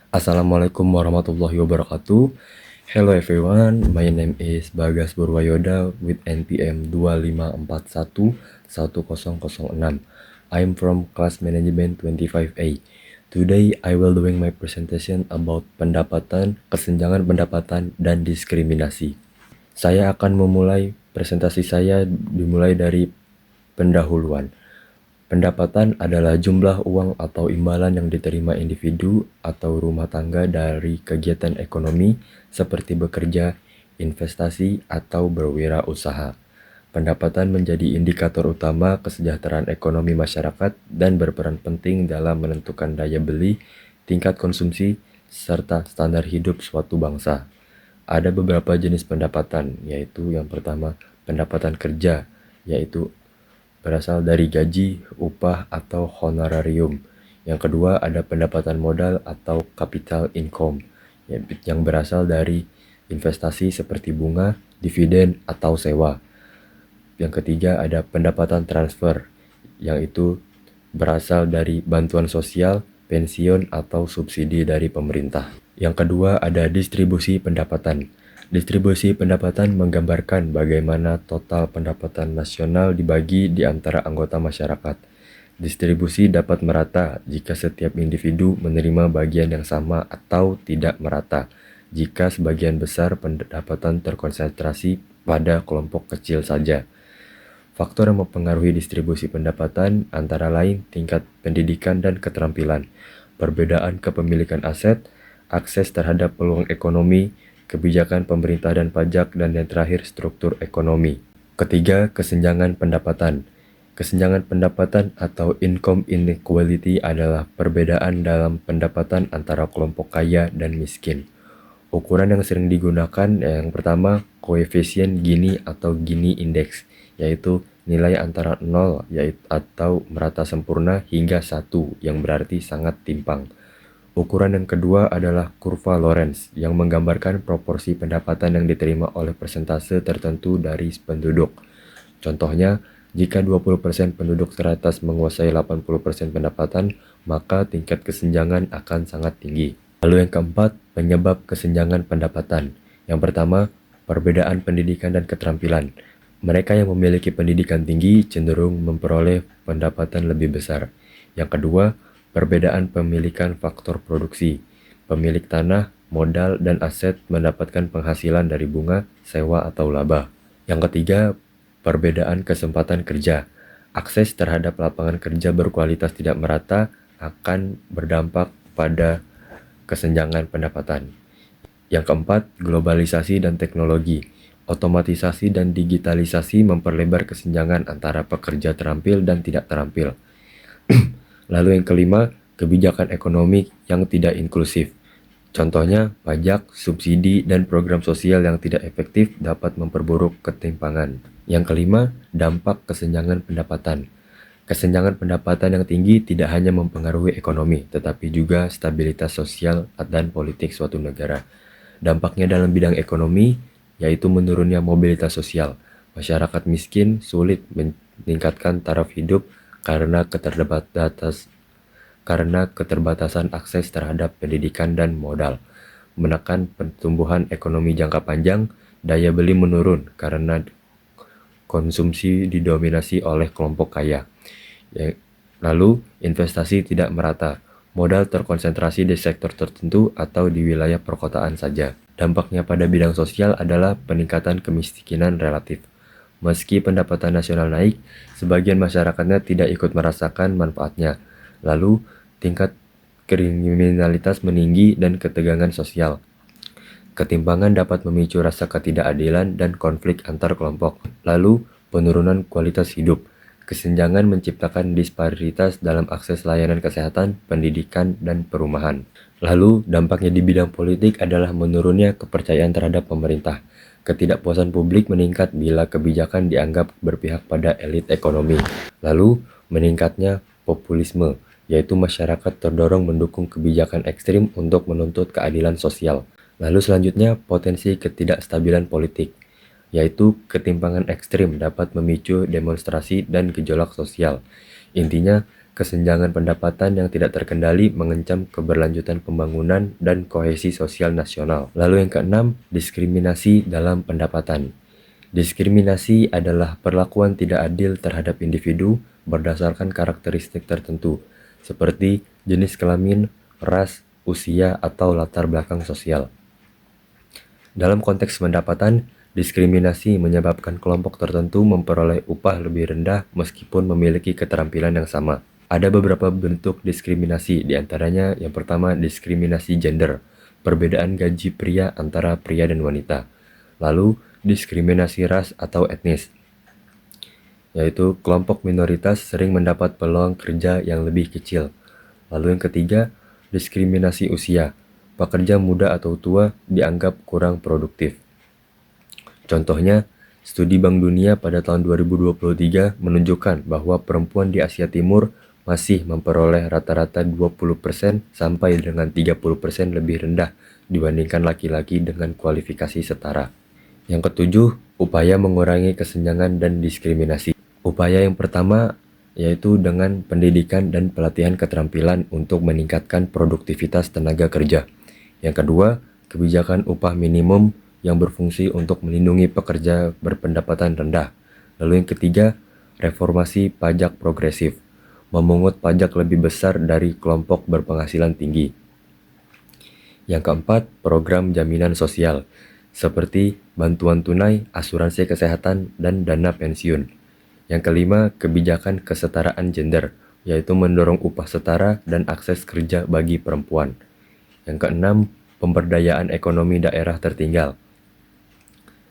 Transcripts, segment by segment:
Assalamualaikum warahmatullahi wabarakatuh. Hello everyone, my name is Bagas Burwayoda with NPM 25411006. I'm from class management 25A. Today I will doing my presentation about pendapatan, kesenjangan pendapatan, dan diskriminasi. Saya akan memulai presentasi saya dimulai dari pendahuluan. Pendapatan adalah jumlah uang atau imbalan yang diterima individu atau rumah tangga dari kegiatan ekonomi seperti bekerja, investasi, atau berwirausaha. Pendapatan menjadi indikator utama kesejahteraan ekonomi masyarakat dan berperan penting dalam menentukan daya beli, tingkat konsumsi, serta standar hidup suatu bangsa. Ada beberapa jenis pendapatan, yaitu yang pertama, pendapatan kerja, yaitu berasal dari gaji, upah, atau honorarium. Yang kedua ada pendapatan modal atau capital income yang berasal dari investasi seperti bunga, dividen, atau sewa. Yang ketiga ada pendapatan transfer, yang itu berasal dari bantuan sosial, pensiun, atau subsidi dari pemerintah. Yang kedua ada distribusi pendapatan. Distribusi pendapatan menggambarkan bagaimana total pendapatan nasional dibagi di antara anggota masyarakat. Distribusi dapat merata jika setiap individu menerima bagian yang sama atau tidak merata jika sebagian besar pendapatan terkonsentrasi pada kelompok kecil saja. Faktor yang mempengaruhi distribusi pendapatan antara lain tingkat pendidikan dan keterampilan, perbedaan kepemilikan aset, akses terhadap peluang ekonomi, kebijakan pemerintah dan pajak, dan yang terakhir struktur ekonomi. Ketiga, kesenjangan pendapatan. Kesenjangan pendapatan atau income inequality adalah perbedaan dalam pendapatan antara kelompok kaya dan miskin. Ukuran yang sering digunakan yang pertama, koefisien Gini atau Gini Index, yaitu nilai antara 0 atau merata sempurna hingga 1 yang berarti sangat timpang. Ukuran yang kedua adalah kurva Lorenz yang menggambarkan proporsi pendapatan yang diterima oleh persentase tertentu dari penduduk. Contohnya, jika 20% penduduk teratas menguasai 80% pendapatan, maka tingkat kesenjangan akan sangat tinggi. Lalu yang keempat, penyebab kesenjangan pendapatan. Yang pertama, perbedaan pendidikan dan keterampilan. Mereka yang memiliki pendidikan tinggi cenderung memperoleh pendapatan lebih besar. Yang kedua, perbedaan pemilikan faktor produksi. Pemilik tanah, modal, dan aset mendapatkan penghasilan dari bunga, sewa, atau laba. Yang ketiga, perbedaan kesempatan kerja. Akses terhadap lapangan kerja berkualitas tidak merata akan berdampak pada kesenjangan pendapatan. Yang keempat, globalisasi dan teknologi. Otomatisasi dan digitalisasi memperlebar kesenjangan antara pekerja terampil dan tidak terampil. Lalu yang kelima, kebijakan ekonomi yang tidak inklusif. Contohnya, pajak, subsidi, dan program sosial yang tidak efektif dapat memperburuk ketimpangan. Yang kelima, dampak kesenjangan pendapatan. Kesenjangan pendapatan yang tinggi tidak hanya mempengaruhi ekonomi, tetapi juga stabilitas sosial dan politik suatu negara. Dampaknya dalam bidang ekonomi, yaitu menurunnya mobilitas sosial. Masyarakat miskin sulit meningkatkan taraf hidup karena keterbatasan akses terhadap pendidikan dan modal. Menekan pertumbuhan ekonomi jangka panjang, daya beli menurun karena konsumsi didominasi oleh kelompok kaya. Lalu, investasi tidak merata. Modal terkonsentrasi di sektor tertentu atau di wilayah perkotaan saja. Dampaknya pada bidang sosial adalah peningkatan kemiskinan relatif. Meski pendapatan nasional naik, sebagian masyarakatnya tidak ikut merasakan manfaatnya. Lalu, tingkat kriminalitas meninggi dan ketegangan sosial. Ketimpangan dapat memicu rasa ketidakadilan dan konflik antar kelompok. Lalu, penurunan kualitas hidup. Kesenjangan menciptakan disparitas dalam akses layanan kesehatan, pendidikan, dan perumahan. Lalu, dampaknya di bidang politik adalah menurunnya kepercayaan terhadap pemerintah. Ketidakpuasan publik meningkat bila kebijakan dianggap berpihak pada elit ekonomi. Lalu, meningkatnya populisme, yaitu masyarakat terdorong mendukung kebijakan ekstrim untuk menuntut keadilan sosial. Lalu selanjutnya, potensi ketidakstabilan politik, yaitu ketimpangan ekstrim dapat memicu demonstrasi dan gejolak sosial. Intinya, kesenjangan pendapatan yang tidak terkendali mengancam keberlanjutan pembangunan dan kohesi sosial nasional. Lalu yang keenam, diskriminasi dalam pendapatan. Diskriminasi adalah perlakuan tidak adil terhadap individu berdasarkan karakteristik tertentu, seperti jenis kelamin, ras, usia, atau latar belakang sosial. Dalam konteks pendapatan, diskriminasi menyebabkan kelompok tertentu memperoleh upah lebih rendah meskipun memiliki keterampilan yang sama. Ada beberapa bentuk diskriminasi, diantaranya yang pertama diskriminasi gender, perbedaan gaji pria antara pria dan wanita. Lalu diskriminasi ras atau etnis, yaitu kelompok minoritas sering mendapat peluang kerja yang lebih kecil. Lalu yang ketiga, diskriminasi usia. Pekerja muda atau tua dianggap kurang produktif. Contohnya, studi Bank Dunia pada tahun 2023 menunjukkan bahwa perempuan di Asia Timur masih memperoleh rata-rata 20% sampai dengan 30% lebih rendah dibandingkan laki-laki dengan kualifikasi setara. Yang ketujuh, upaya mengurangi kesenjangan dan diskriminasi. Upaya yang pertama yaitu dengan pendidikan dan pelatihan keterampilan untuk meningkatkan produktivitas tenaga kerja. Yang kedua, kebijakan upah minimum yang berfungsi untuk melindungi pekerja berpendapatan rendah. Lalu yang ketiga, reformasi pajak progresif, memungut pajak lebih besar dari kelompok berpenghasilan tinggi. Yang keempat, program jaminan sosial, seperti bantuan tunai, asuransi kesehatan, dan dana pensiun. Yang kelima, kebijakan kesetaraan gender, yaitu mendorong upah setara dan akses kerja bagi perempuan. Yang keenam, pemberdayaan ekonomi daerah tertinggal,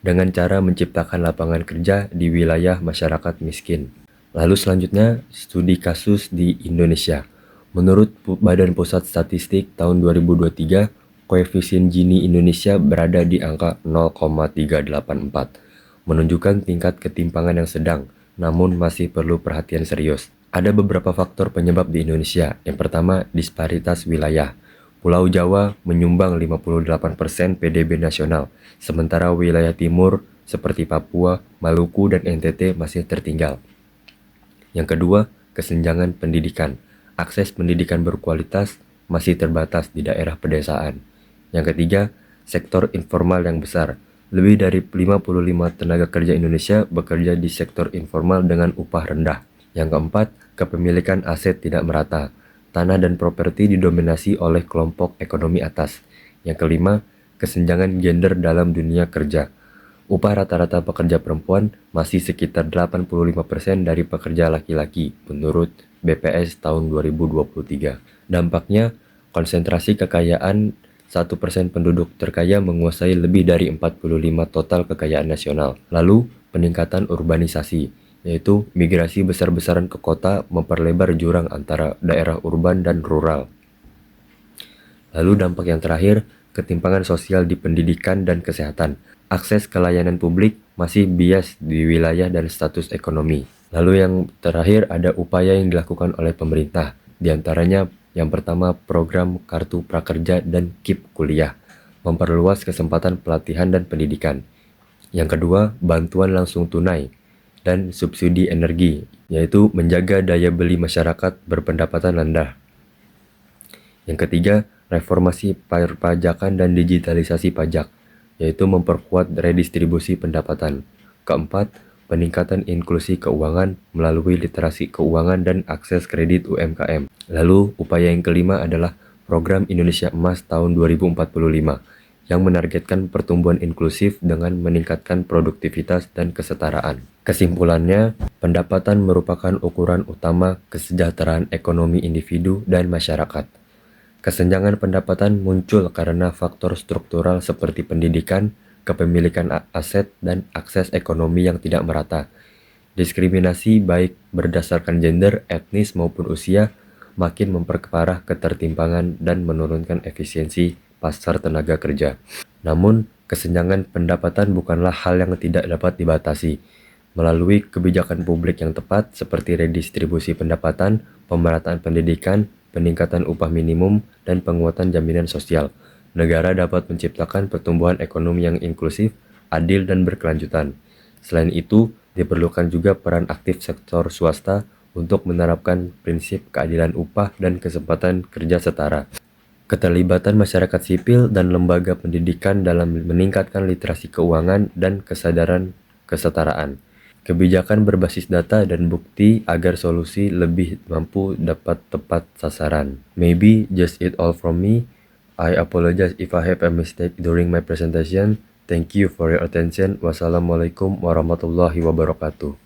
dengan cara menciptakan lapangan kerja di wilayah masyarakat miskin. Lalu selanjutnya, studi kasus di Indonesia. Menurut Badan Pusat Statistik tahun 2023, koefisien Gini Indonesia berada di angka 0,384, menunjukkan tingkat ketimpangan yang sedang, namun masih perlu perhatian serius. Ada beberapa faktor penyebab di Indonesia. Yang pertama, disparitas wilayah. Pulau Jawa menyumbang 58% PDB nasional, sementara wilayah timur seperti Papua, Maluku, dan NTT masih tertinggal. Yang kedua, kesenjangan pendidikan. Akses pendidikan berkualitas masih terbatas di daerah pedesaan. Yang ketiga, sektor informal yang besar. Lebih dari 55 tenaga kerja Indonesia bekerja di sektor informal dengan upah rendah. Yang keempat, kepemilikan aset tidak merata. Tanah dan properti didominasi oleh kelompok ekonomi atas. Yang kelima, kesenjangan gender dalam dunia kerja. Upah rata-rata pekerja perempuan masih sekitar 85% dari pekerja laki-laki menurut BPS tahun 2023. Dampaknya, konsentrasi kekayaan 1% penduduk terkaya menguasai lebih dari 45 total kekayaan nasional. Lalu, peningkatan urbanisasi, yaitu migrasi besar-besaran ke kota memperlebar jurang antara daerah urban dan rural. Lalu dampak yang terakhir, ketimpangan sosial di pendidikan dan kesehatan. Akses ke layanan publik masih bias di wilayah dan status ekonomi. Lalu yang terakhir ada upaya yang dilakukan oleh pemerintah. Di antaranya yang pertama program Kartu Prakerja dan KIP Kuliah, memperluas kesempatan pelatihan dan pendidikan. Yang kedua, bantuan langsung tunai dan subsidi energi, yaitu menjaga daya beli masyarakat berpendapatan rendah. Yang ketiga, reformasi perpajakan dan digitalisasi pajak, yaitu memperkuat redistribusi pendapatan. Keempat, peningkatan inklusi keuangan melalui literasi keuangan dan akses kredit UMKM. Lalu, upaya yang kelima adalah program Indonesia Emas tahun 2045, yang menargetkan pertumbuhan inklusif dengan meningkatkan produktivitas dan kesetaraan. Kesimpulannya, pendapatan merupakan ukuran utama kesejahteraan ekonomi individu dan masyarakat. Kesenjangan pendapatan muncul karena faktor struktural seperti pendidikan, kepemilikan aset, dan akses ekonomi yang tidak merata. Diskriminasi baik berdasarkan gender, etnis, maupun usia makin memperparah ketertimpangan dan menurunkan efisiensi pasar tenaga kerja. Namun, kesenjangan pendapatan bukanlah hal yang tidak dapat dibatasi. Melalui kebijakan publik yang tepat seperti redistribusi pendapatan, pemerataan pendidikan, peningkatan upah minimum, dan penguatan jaminan sosial, negara dapat menciptakan pertumbuhan ekonomi yang inklusif, adil, dan berkelanjutan. Selain itu, diperlukan juga peran aktif sektor swasta untuk menerapkan prinsip keadilan upah dan kesempatan kerja setara. Keterlibatan masyarakat sipil dan lembaga pendidikan dalam meningkatkan literasi keuangan dan kesadaran kesetaraan. Kebijakan berbasis data dan bukti agar solusi lebih mampu dapat tepat sasaran. Maybe just it all from me. I apologize if I have a mistake during my presentation. Thank you for your attention. Wassalamualaikum warahmatullahi wabarakatuh.